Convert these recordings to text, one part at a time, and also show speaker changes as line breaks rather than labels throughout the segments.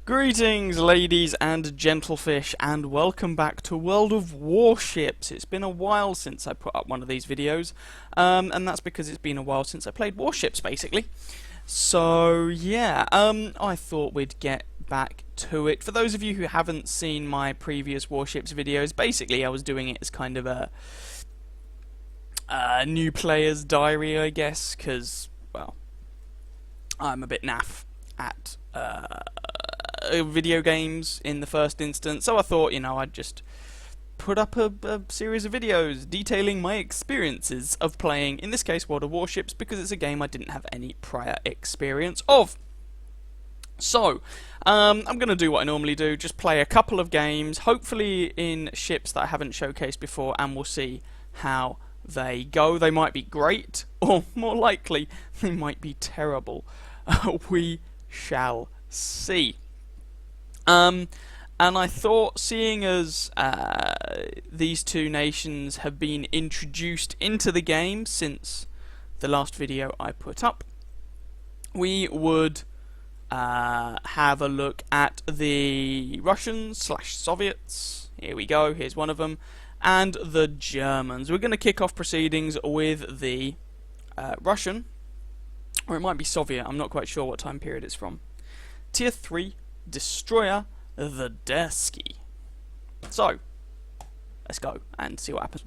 Greetings, ladies and gentlefish, and welcome back to World of Warships. It's been a while since I put up one of these videos, and that's because it's been a while since I played Warships, basically. So, yeah, I thought we'd get back to it. For those of you who haven't seen my previous Warships videos, basically I was doing it as kind of a new player's diary, I guess, because, well, I'm a bit naff at video games in the first instance, so I thought, I'd just put up a series of videos detailing my experiences of playing, in this case, World of Warships, because it's a game I didn't have any prior experience of. So, I'm going to do what I normally do, just play a couple of games, hopefully in ships that I haven't showcased before, and we'll see how they go. They might be great, or more likely, they might be terrible. We shall see. And I thought, seeing as these two nations have been introduced into the game since the last video I put up, we would have a look at the Russians/Soviets. Here we go, here's one of them, and the Germans. We're going to kick off proceedings with the Russian, or it might be Soviet, I'm not quite sure what time period it's from. Tier 3 destroyer, the Dersky. So, let's go and see what happens.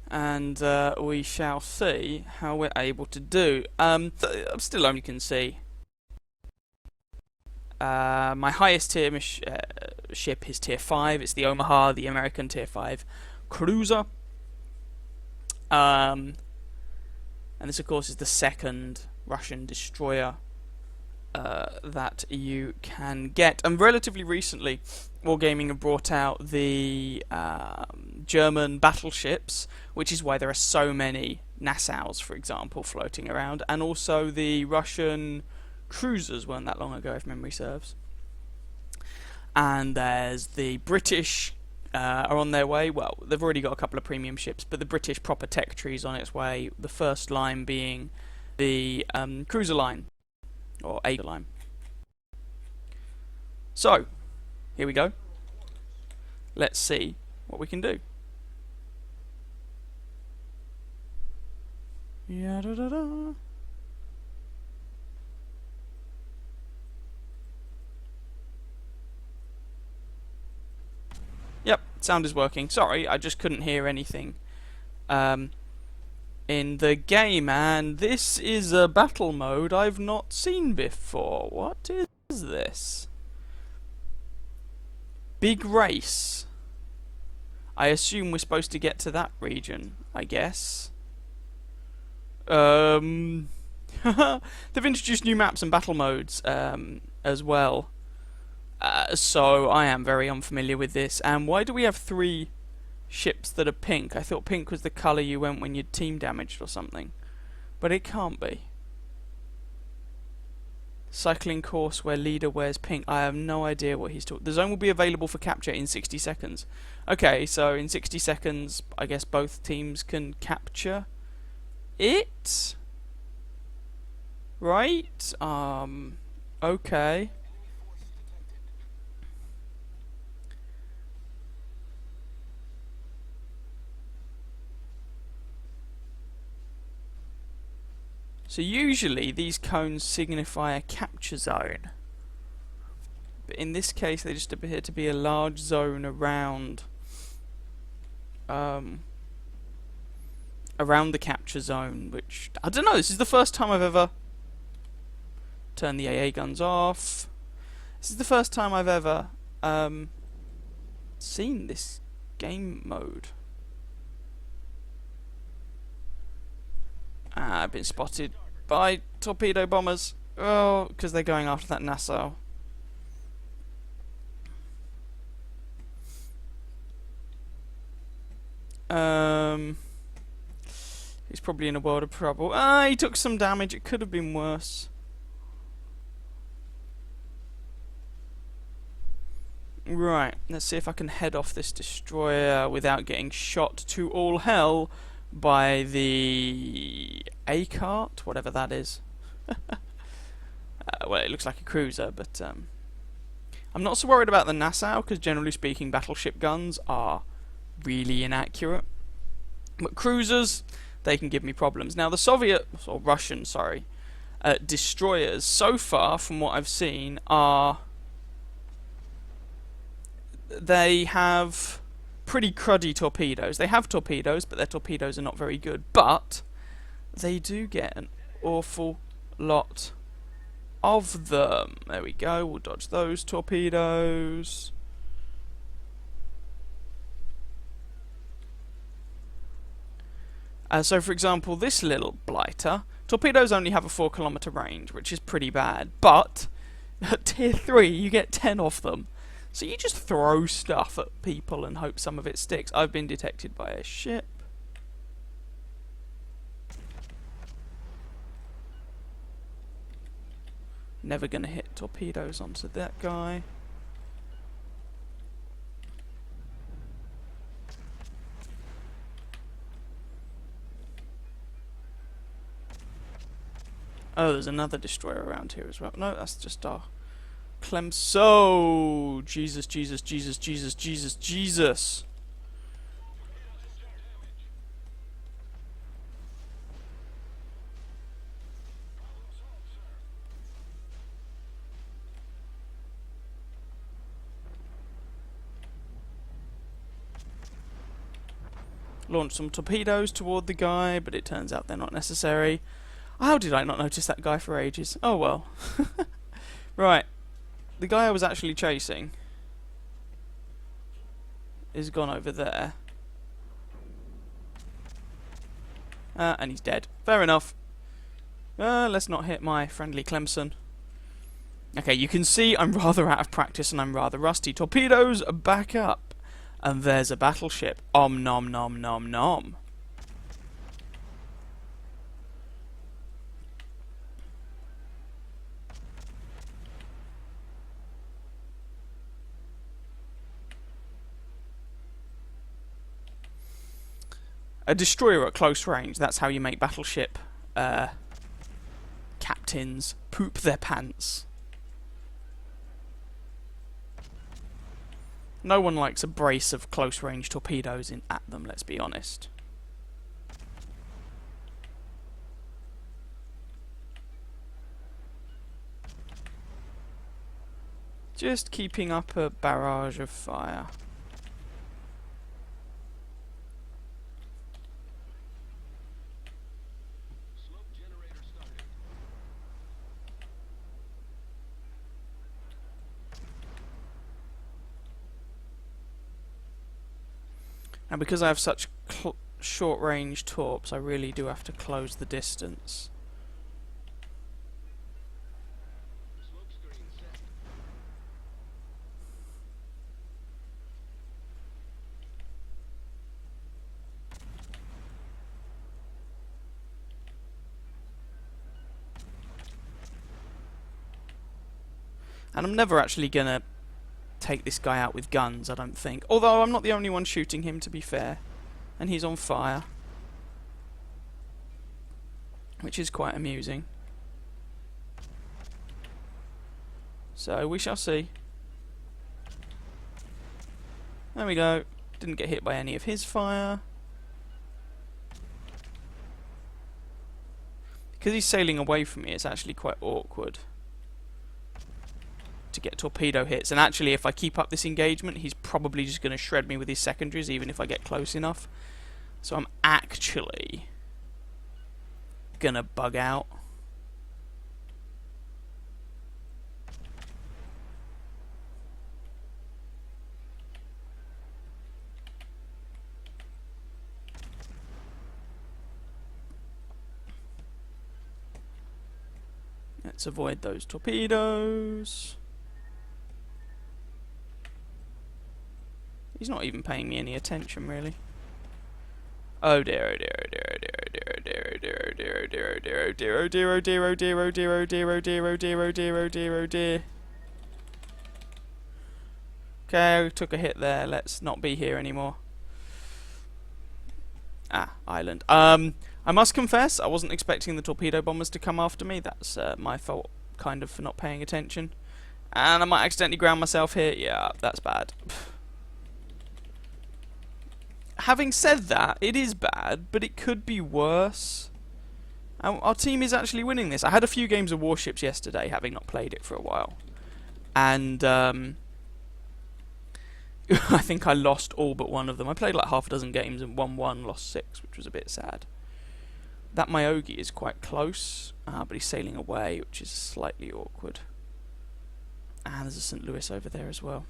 And we shall see how we're able to do. Still only can see. My highest tier ship is tier 5. It's the Omaha, the American tier 5 cruiser. And this, of course, is the second Russian destroyer that you can get. And relatively recently, Wargaming have brought out the German battleships, which is why there are so many Nassaus, for example, floating around, and also the Russian cruisers weren't that long ago, if memory serves. And there's the British are on their way. Well, they've already got a couple of premium ships, but the British proper tech tree is on its way, the first line being the cruiser line, or A line. So, here we go. Let's see what we can do. Ya-da-da-da. Yep, sound is working. Sorry, I just couldn't hear anything in the game, and this is a battle mode I've not seen before. What is this? Big race. I assume we're supposed to get to that region, I guess. They've introduced new maps and battle modes as well. So I am very unfamiliar with this. And why do we have 3 ships that are pink? I thought pink was the colour you went when you'd team damaged or something. But it can't be. Cycling course where leader wears pink. I have no idea what he's talking. The zone will be available for capture in 60 seconds. Okay, so in 60 seconds, I guess both teams can capture it? Right? Okay. So usually these cones signify a capture zone, but in this case they just appear to be a large zone around around the capture zone, which, I don't know, this is the first time I've ever turned the AA guns off. This is the first time I've ever seen this game mode. I've been spotted by torpedo bombers. Oh, because they're going after that Nassau. He's probably in a world of trouble. He took some damage. It could have been worse. Right, let's see if I can head off this destroyer without getting shot to all hell by the A-cart, whatever that is. Well, it looks like a cruiser, but I'm not so worried about the Nassau, because generally speaking, battleship guns are really inaccurate. But cruisers, they can give me problems. Now, the Soviet, or Russian, sorry, destroyers, so far, from what I've seen, they have pretty cruddy torpedoes. They have torpedoes, but their torpedoes are not very good. But they do get an awful lot of them. There we go, we'll dodge those torpedoes. So for example, this little blighter, torpedoes only have a 4-kilometer range, which is pretty bad, but at tier 3 you get 10 of them. So you just throw stuff at people and hope some of it sticks. I've been detected by a ship. Never gonna hit torpedoes onto that guy. Oh, there's another destroyer around here as well. No, that's just our Clemso. Jesus, Jesus, Jesus, Jesus, Jesus, Jesus. Launch some torpedoes toward the guy, but it turns out they're not necessary. How did I not notice that guy for ages? Oh well. Right. The guy I was actually chasing is gone over there. And he's dead. Fair enough. Let's not hit my friendly Clemson. Okay, you can see I'm rather out of practice and I'm rather rusty. Torpedoes, back up. And there's a battleship. Om nom nom nom nom. A destroyer at close range, that's how you make battleship captains poop their pants. No one likes a brace of close range torpedoes at them, let's be honest. Just keeping up a barrage of fire. And because I have such short-range torps, I really do have to close the distance. And I'm never actually gonna take this guy out with guns, I don't think. Although I'm not the only one shooting him, to be fair. And he's on fire. Which is quite amusing. So, we shall see. There we go. Didn't get hit by any of his fire. Because he's sailing away from me, it's actually quite awkward to get torpedo hits, and actually if I keep up this engagement he's probably just going to shred me with his secondaries even if I get close enough. So I'm actually gonna bug out. Let's avoid those torpedoes. He's not even paying me any attention, really. Oh dear, oh dear, oh dear, oh dear, oh dear, oh dear, oh dear, oh dear, oh dear, oh dear, oh dear, oh dear, oh dear, oh dear, oh dear, oh dear, oh dear, oh dear, oh dear. Okay, I took a hit there. Let's not be here anymore. Ah, island. I must confess, I wasn't expecting the torpedo bombers to come after me. That's my fault kind of for not paying attention. And I might accidentally ground myself here. Yeah, that's bad. Having said that, it is bad, but it could be worse. Our team is actually winning this. I had a few games of Warships yesterday, having not played it for a while. And I think I lost all but one of them. I played like half a dozen games and won one, lost 6, which was a bit sad. That Myogi is quite close, but he's sailing away, which is slightly awkward. And there's a St. Louis over there as well.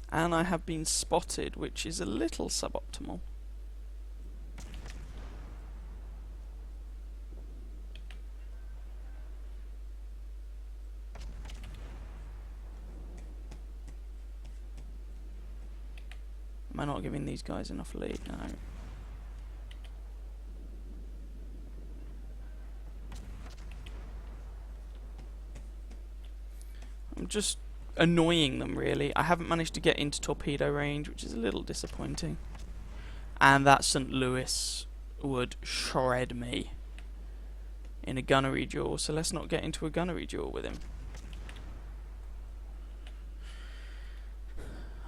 And I have been spotted, which is a little suboptimal. Am I not giving these guys enough lead? No. I'm just annoying them, really. I haven't managed to get into torpedo range, which is a little disappointing. And that St. Louis would shred me in a gunnery duel, so let's not get into a gunnery duel with him.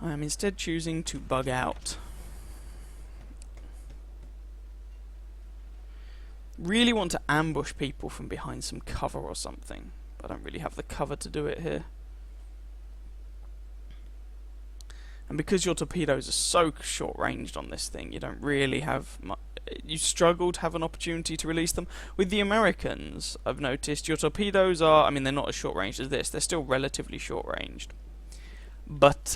I am instead choosing to bug out. Really want to ambush people from behind some cover or something, but I don't really have the cover to do it here. And because your torpedoes are so short-ranged on this thing, you don't really have much. You struggle to have an opportunity to release them. With the Americans, I've noticed your torpedoes are, I mean, they're not as short-ranged as this. They're still relatively short-ranged. But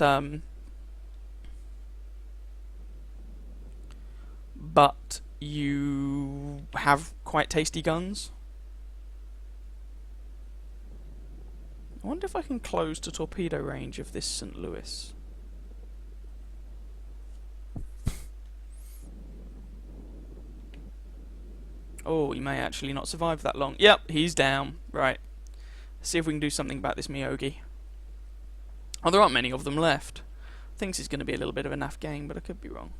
you have quite tasty guns. I wonder if I can close to torpedo range of this St. Louis. Oh, he may actually not survive that long. Yep, he's down. Right. Let's see if we can do something about this Myogi. Oh, there aren't many of them left. Thinks it's going to be a little bit of a naff game, but I could be wrong.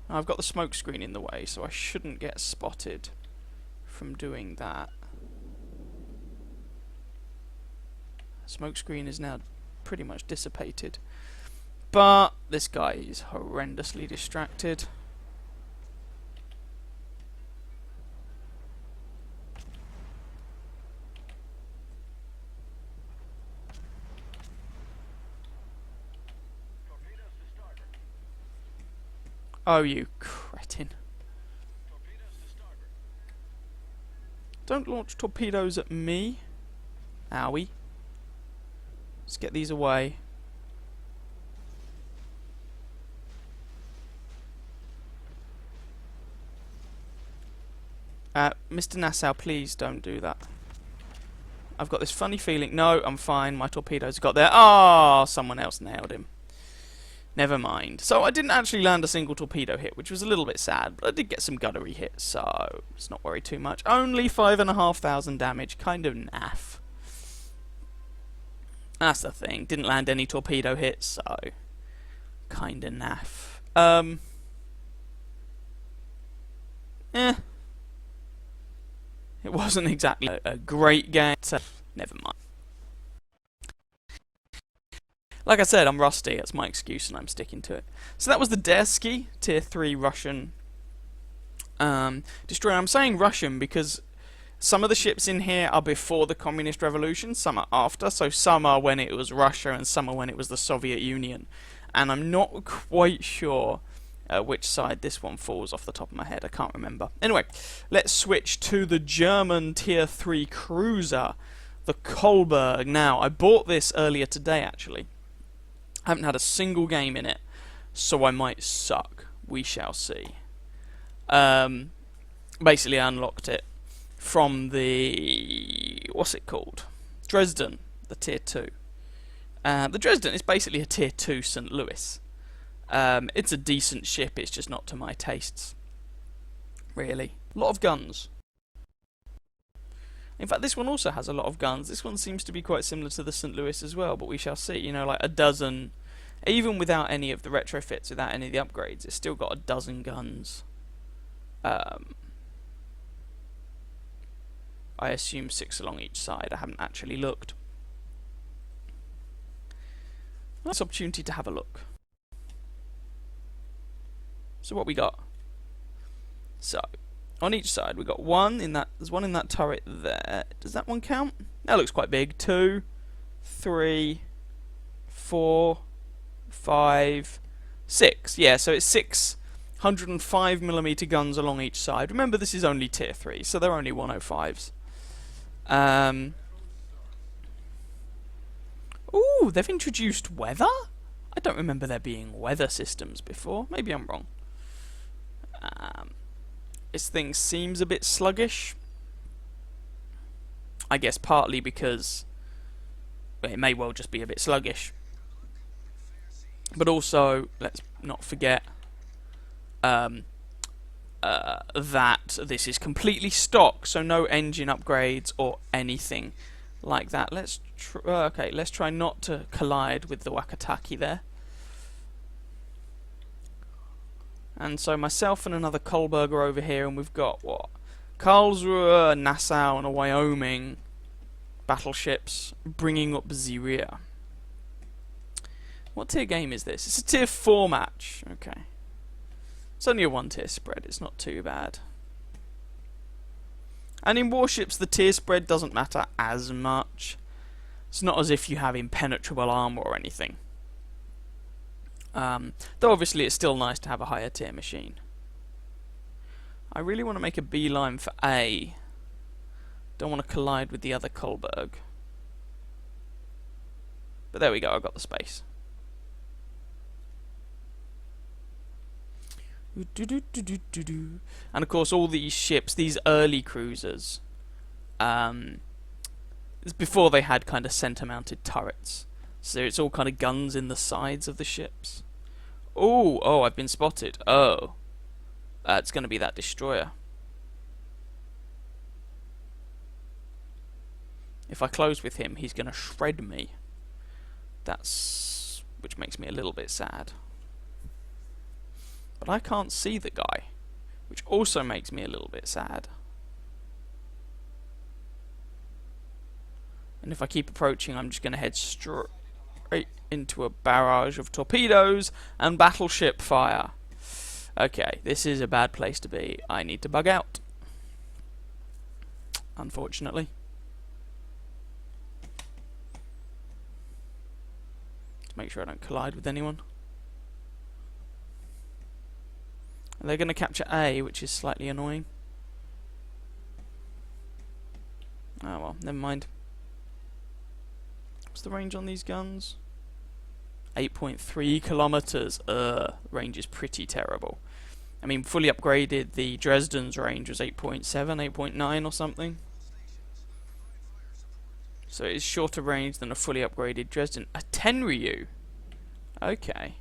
I've got the smoke screen in the way, so I shouldn't get spotted from doing that. Smoke screen is now pretty much dissipated. But this guy is horrendously distracted. Oh, you cretin. Don't launch torpedoes at me. Owie. Let's get these away. Mr. Nassau, please don't do that. I've got this funny feeling. No, I'm fine. My torpedoes got there. Ah, someone else nailed him. Never mind. So I didn't actually land a single torpedo hit, which was a little bit sad, but I did get some gunnery hits, so let's not worry too much. Only 5,500 damage, kind of naff. That's the thing. Didn't land any torpedo hits, so kind of naff. It wasn't exactly a great game, so never mind. Like I said, I'm rusty, that's my excuse and I'm sticking to it. So that was the Dersky, Tier 3 Russian destroyer. I'm saying Russian because some of the ships in here are before the Communist Revolution, some are after, so some are when it was Russia and some are when it was the Soviet Union. And I'm not quite sure which side this one falls off the top of my head, I can't remember. Anyway, let's switch to the German Tier 3 cruiser, the Kolberg. Now, I bought this earlier today actually. I haven't had a single game in it, so I might suck. We shall see. Basically, I unlocked it from the... what's it called? Dresden, the Tier 2. The Dresden is basically a Tier 2 St. Louis. It's a decent ship, it's just not to my tastes. Really. A lot of guns. In fact, this one also has a lot of guns. This one seems to be quite similar to the St. Louis as well, but we shall see. You know, like a dozen Even without any of the retrofits, without any of the upgrades, it's still got a dozen guns. I assume 6 along each side. I haven't actually looked. Nice opportunity to have a look. So what we got? So on each side we got one in that. There's one in that turret there. Does that one count? That looks quite big. 2, 3, 4, 5, 6. Yeah, so it's 6 105mm guns along each side. Remember, this is only tier 3, so they're only 105s. Ooh, they've introduced weather? I don't remember there being weather systems before. Maybe I'm wrong. This thing seems a bit sluggish. I guess partly because it may well just be a bit sluggish. But also, let's not forget that this is completely stock, so no engine upgrades or anything like that. Let's try not to collide with the Wakataki there. And so myself and another Kohlberg are over here, and we've got what? Karlsruhe, Nassau, and a Wyoming battleships bringing up the rear. What tier game is this? It's a tier 4 match. Okay. It's only a 1 tier spread. It's not too bad. And in Warships, the tier spread doesn't matter as much. It's not as if you have impenetrable armor or anything. Though obviously it's still nice to have a higher tier machine. I really want to make a beeline for A. Don't want to collide with the other Kohlberg. But there we go, I got the space. And of course all these ships, these early cruisers, it's before they had kind of centre mounted turrets. So it's all kind of guns in the sides of the ships. Oh, I've been spotted. Oh. It's going to be that destroyer. If I close with him, he's going to shred me. Which makes me a little bit sad. But I can't see the guy, which also makes me a little bit sad. And if I keep approaching, I'm just going to head straight into a barrage of torpedoes and battleship fire. Okay, this is a bad place to be. I need to bug out. Unfortunately. To make sure I don't collide with anyone. And they're going to capture A, which is slightly annoying. Oh well, never mind. What's the range on these guns? 8.3 kilometers. Range is pretty terrible. I mean, fully upgraded, the Dresden's range was 8.7, 8.9 or something. So it is shorter range than a fully upgraded Dresden. A Tenryu. Okay.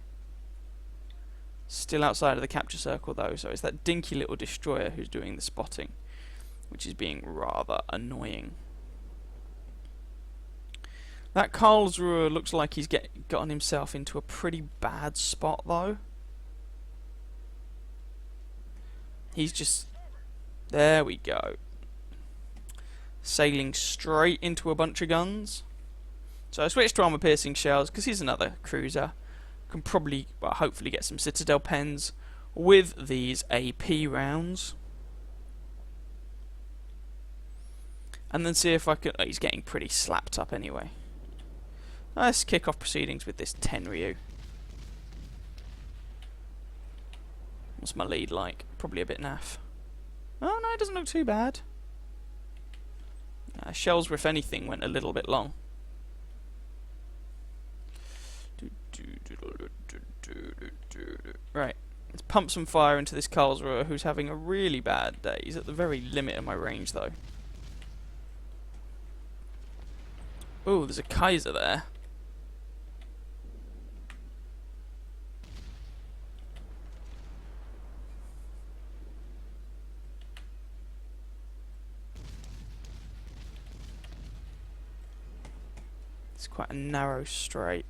Still outside of the capture circle though, so it's that dinky little destroyer who's doing the spotting, which is being rather annoying. That Karlsruhe looks like he's gotten himself into a pretty bad spot though. He's just... There we go. Sailing straight into a bunch of guns. So I switched to armor-piercing shells because he's another cruiser. Can probably, well, hopefully get some Citadel pens with these AP rounds. And then see if I can... Oh, he's getting pretty slapped up anyway. Let's kick off proceedings with this Tenryu. What's my lead like? Probably a bit naff. Oh no, it doesn't look too bad. Shells, if anything, went a little bit long. Right, let's pump some fire into this Karlsruhe, who's having a really bad day. He's at the very limit of my range, though. Oh, there's a Kaiser there. It's quite a narrow straight.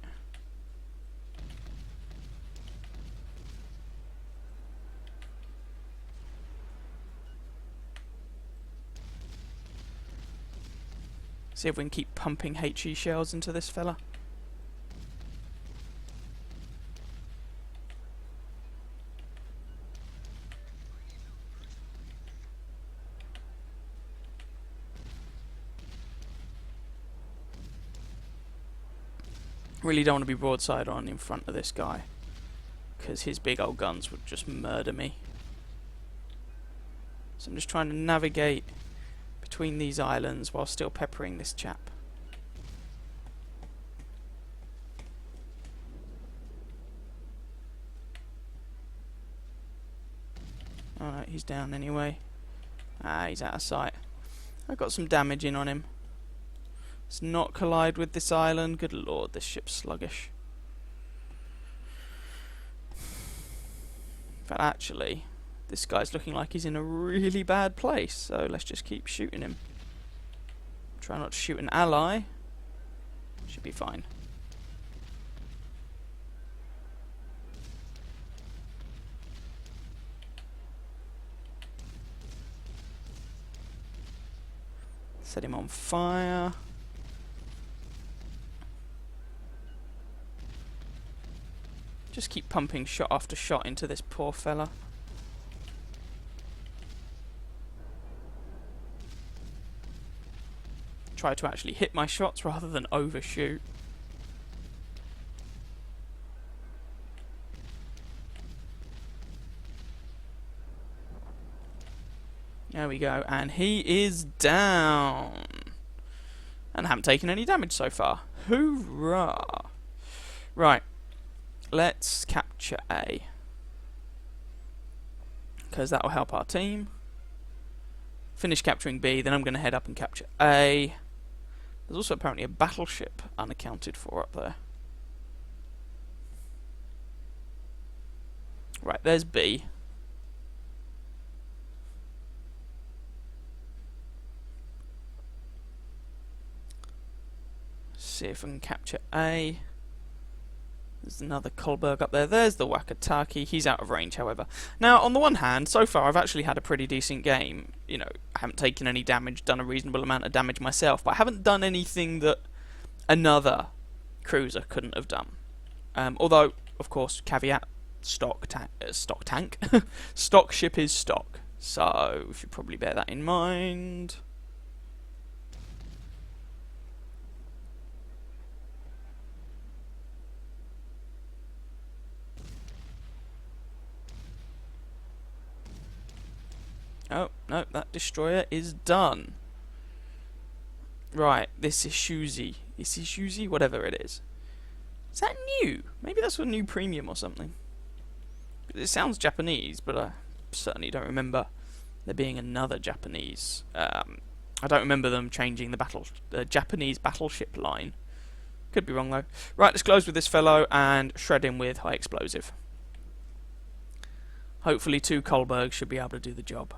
See if we can keep pumping HE shells into this fella. Really don't want to be broadside on in front of this guy, because his big old guns would just murder me. So I'm just trying to navigate between these islands while still peppering this chap. Alright, he's down anyway. Ah, he's out of sight. I've got some damage in on him. Let's not collide with this island. Good lord, this ship's sluggish. But actually, this guy's looking like he's in a really bad place, so let's just keep shooting him. Try not to shoot an ally. Should be fine. Set him on fire. Just keep pumping shot after shot into this poor fella. Try to actually hit my shots rather than overshoot. There we go, and he is down. And I haven't taken any damage so far. Hoorah! Right, let's capture A, because that will help our team. Finish capturing B, then I'm going to head up and capture A. There's also apparently a battleship unaccounted for up there. Right, there's B. See if I can capture A. There's another Kolberg up there. There's the Wakataki. He's out of range, however. Now, on the one hand, so far I've actually had a pretty decent game. You know, I haven't taken any damage, done a reasonable amount of damage myself, but I haven't done anything that another cruiser couldn't have done. Although, of course, caveat, stock tank. Stock ship is stock. So, we should probably bear that in mind. Oh, no, that destroyer is done. Right, this is Isuzu, whatever it is. Is that new? Maybe that's a new premium or something. It sounds Japanese, but I certainly don't remember there being another Japanese. I don't remember them changing the Japanese battleship line. Could be wrong though. Right, let's close with this fellow and shred him with high explosive. Hopefully 2 Kolbergs should be able to do the job.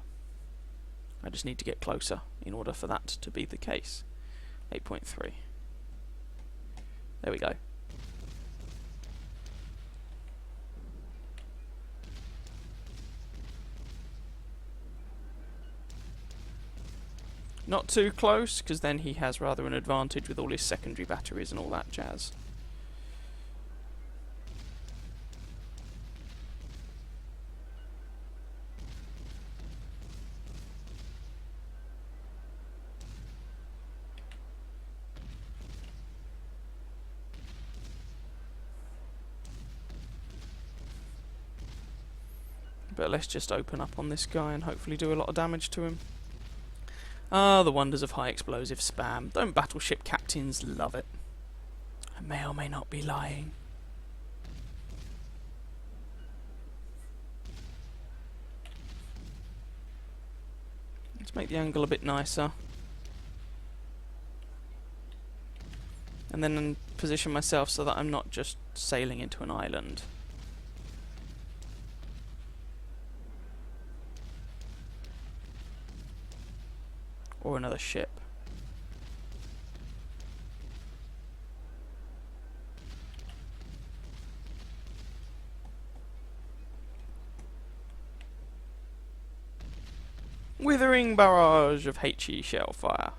I just need to get closer in order for that to be the case. 8.3. There we go. Not too close, because then he has rather an advantage with all his secondary batteries and all that jazz. But let's just open up on this guy and hopefully do a lot of damage to him. Ah, the wonders of high explosive spam. Don't battleship captains love it? I may or may not be lying. Let's make the angle a bit nicer. And then position myself so that I'm not just sailing into an island. Or another ship. Withering barrage of HE shell fire.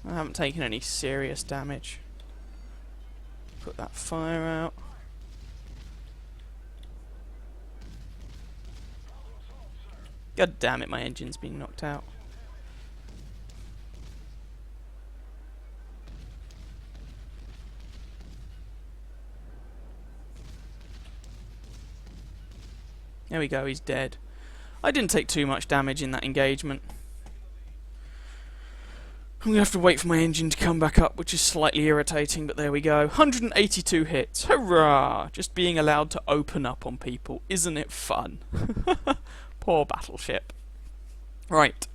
I haven't taken any serious damage. Put that fire out. God damn it, my engine's being knocked out. There we go, he's dead. I didn't take too much damage in that engagement. I'm going to have to wait for my engine to come back up, which is slightly irritating, but there we go. 182 hits. Hurrah! Just being allowed to open up on people. Isn't it fun? Poor battleship. Right.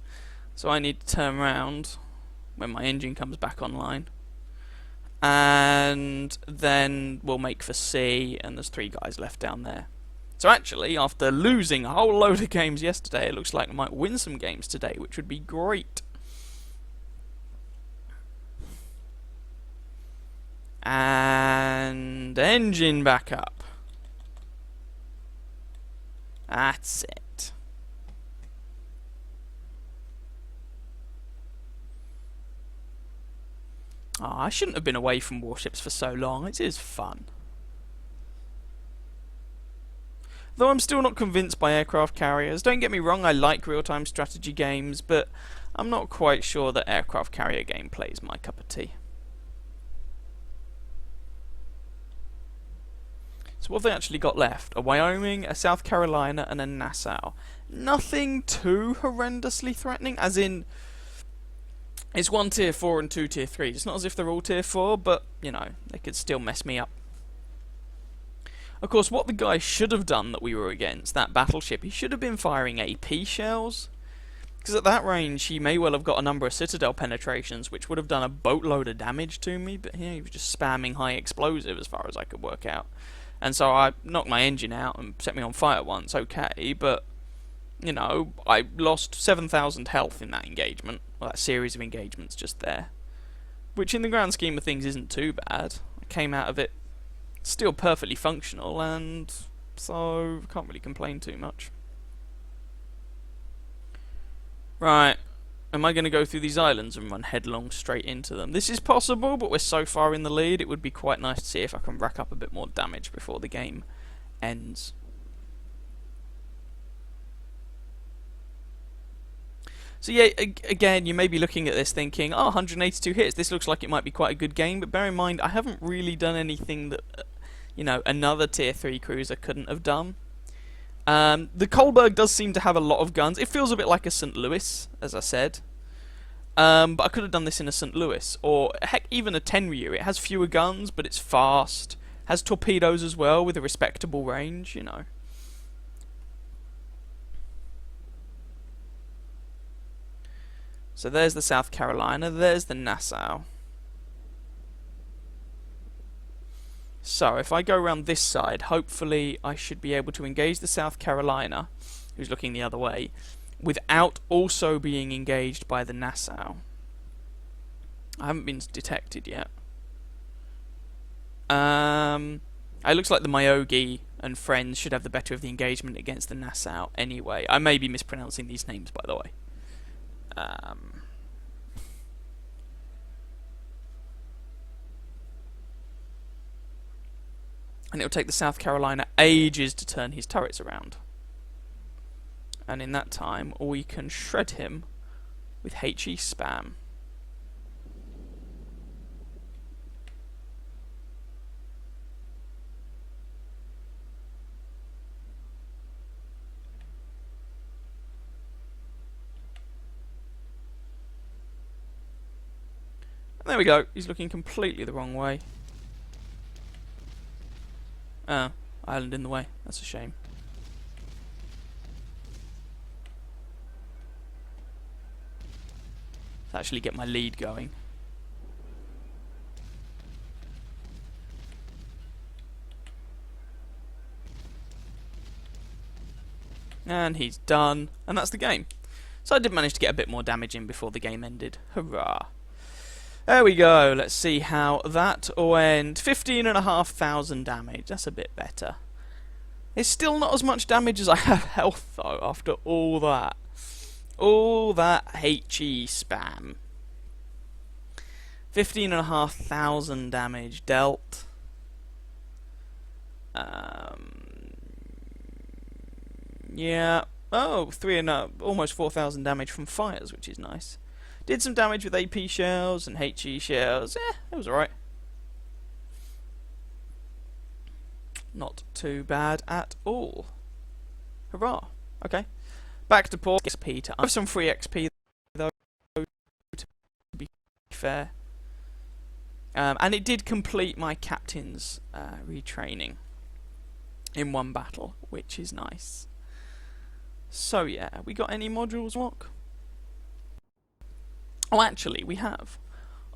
So I need to turn around when my engine comes back online. And then we'll make for C, and there's 3 guys left down there. So actually, after losing a whole load of games yesterday, it looks like I might win some games today, which would be great. And engine back up. That's it. Oh, I shouldn't have been away from Warships for so long. It is fun. Though I'm still not convinced by aircraft carriers. Don't get me wrong, I like real-time strategy games, but I'm not quite sure that aircraft carrier gameplay is my cup of tea. So what have they actually got left? A Wyoming, a South Carolina, and a Nassau. Nothing too horrendously threatening, as in, it's 1 tier 4 and 2 tier 3. It's not as if they're all tier 4, but, you know, they could still mess me up. Of course, what the guy should have done that we were against, that battleship, he should have been firing AP shells. Because at that range, he may well have got a number of citadel penetrations, which would have done a boatload of damage to me, but yeah, he was just spamming high explosive as far as I could work out. And so I knocked my engine out and set me on fire once, okay, but, you know, I lost 7,000 health in that engagement, or that series of engagements just there. Which in the grand scheme of things isn't too bad. I came out of it still perfectly functional, and so can't really complain too much. Right, am I going to go through these islands and run headlong straight into them? This is possible, but we're so far in the lead, it would be quite nice to see if I can rack up a bit more damage before the game ends. So yeah, again, you may be looking at this thinking, oh, 182 hits, this looks like it might be quite a good game, but bear in mind, I haven't really done anything that, you know, another tier 3 cruiser couldn't have done. The Kolberg does seem to have a lot of guns. It feels a bit like a St. Louis, as I said. But I could have done this in a St. Louis, or heck, even a Tenryu. It has fewer guns, but it's fast. Has torpedoes as well, with a respectable range, you know. So there's the South Carolina, there's the Nassau. So if I go around this side, hopefully I should be able to engage the South Carolina, who's looking the other way, without also being engaged by the Nassau. I haven't been detected yet. It looks like the Myogi and friends should have the better of the engagement against the Nassau anyway. I may be mispronouncing these names, by the way. And it'll take the South Carolina ages to turn his turrets around. And in that time, we can shred him with HE spam. And there we go, he's looking completely the wrong way. Oh, island in the way. That's a shame. Let's actually get my lead going. And he's done. And that's the game. So I did manage to get a bit more damage in before the game ended. Hurrah. There we go, let's see how that went. 15,500 damage, that's a bit better. It's still not as much damage as I have health though, after all that. All that HE spam. 15,500 damage dealt. Yeah. Oh, almost 4,000 damage from fires, which is nice. Did some damage with AP shells and HE shells. It was alright. Not too bad at all. Hurrah. Okay. Back to port. XP to. I have some free XP though, to be fair. And it did complete my captain's retraining in one battle, which is nice. So yeah, we got any modules lock? Oh, actually, we have.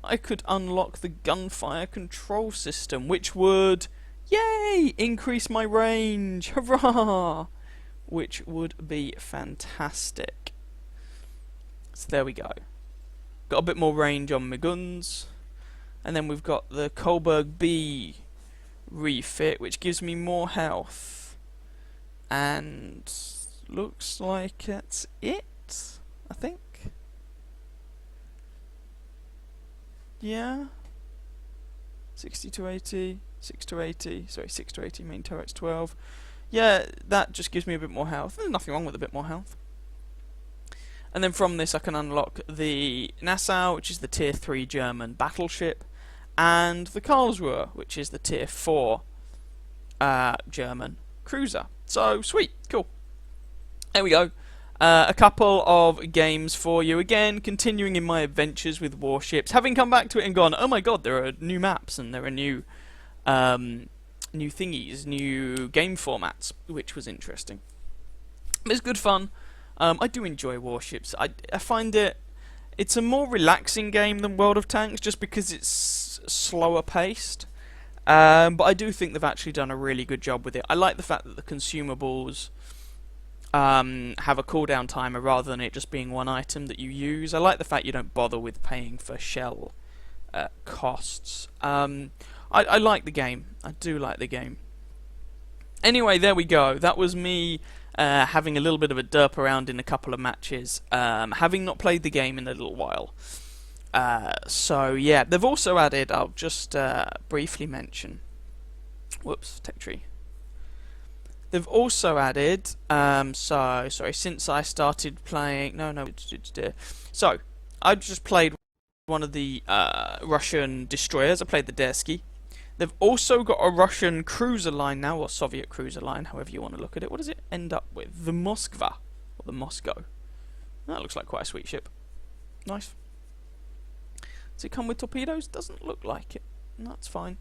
I could unlock the gunfire control system, which would, yay, increase my range. Hurrah! Which would be fantastic. So there we go. Got a bit more range on my guns. And then we've got the Kohlberg B refit, which gives me more health. And looks like that's it, I think. Yeah. 60 to 80, 6 to 80, sorry, 6 to 80, main turret's 12. Yeah, that just gives me a bit more health. There's nothing wrong with a bit more health. And then from this I can unlock the Nassau, which is the tier 3 German battleship, and the Karlsruhe, which is the tier 4 German cruiser. So, sweet, cool. There we go. A couple of games for you. Again, continuing in my adventures with Warships. Having come back to it and gone, oh my god, there are new maps and there are new new thingies, new game formats, which was interesting. It's good fun. I do enjoy Warships. I find it's a more relaxing game than World of Tanks, just because it's slower paced. But I do think they've actually done a really good job with it. I like the fact that the consumables have a cooldown timer rather than it just being one item that you use. I like the fact you don't bother with paying for shell costs. I like the game. I do like the game. Anyway, there we go. That was me having a little bit of a derp around in a couple of matches, having not played the game in a little while. So yeah, they've also added, I'll just briefly mention, whoops, tech tree. They've also added, since I started playing, so I just played one of the Russian destroyers. I played the Dersky. They've also got a Russian cruiser line now, or Soviet cruiser line, however you want to look at it. What does it end up with? The Moskva, or the Moscow. That looks like quite a sweet ship. Nice. Does it come with torpedoes? Doesn't look like it. That's fine.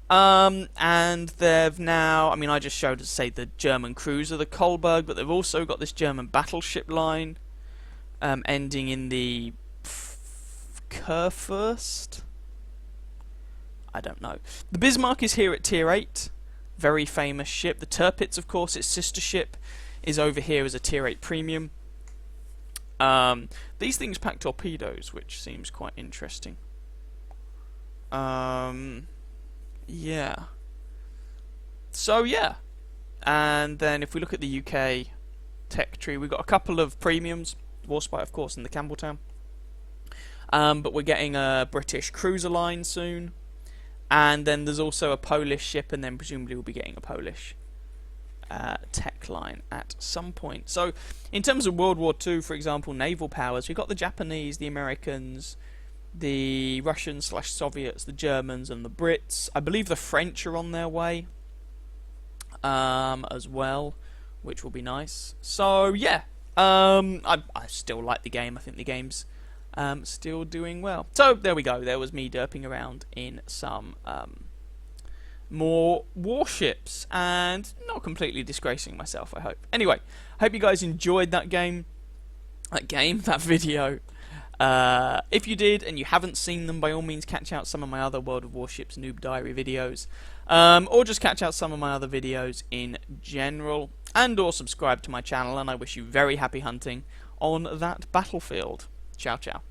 And they've now, I mean, I just showed, say, the German cruiser, the Kohlberg, but they've also got this German battleship line, ending in the Kurfürst. I don't know. The Bismarck is here at tier 8, very famous ship. The Tirpitz, of course, its sister ship, is over here as a tier 8 premium. These things pack torpedoes, which seems quite interesting. Yeah. So yeah, and then if we look at the UK tech tree, we've got a couple of premiums, Warspite of course, and the Campbelltown. But we're getting a British cruiser line soon, and then there's also a Polish ship, and then presumably we'll be getting a Polish tech line at some point. So in terms of World War II, for example, naval powers, we've got the Japanese, the Americans, the Russians/Soviets, the Germans, and the Brits. I believe the French are on their way as well, which will be nice. So yeah, I still like the game. I think the game's still doing well. So there we go. There was me derping around in some more Warships and not completely disgracing myself, I hope. Anyway, I hope you guys enjoyed that that video. If you did and you haven't seen them, by all means catch out some of my other World of Warships Noob Diary videos, or just catch out some of my other videos in general, and or subscribe to my channel, and I wish you very happy hunting on that battlefield. Ciao ciao.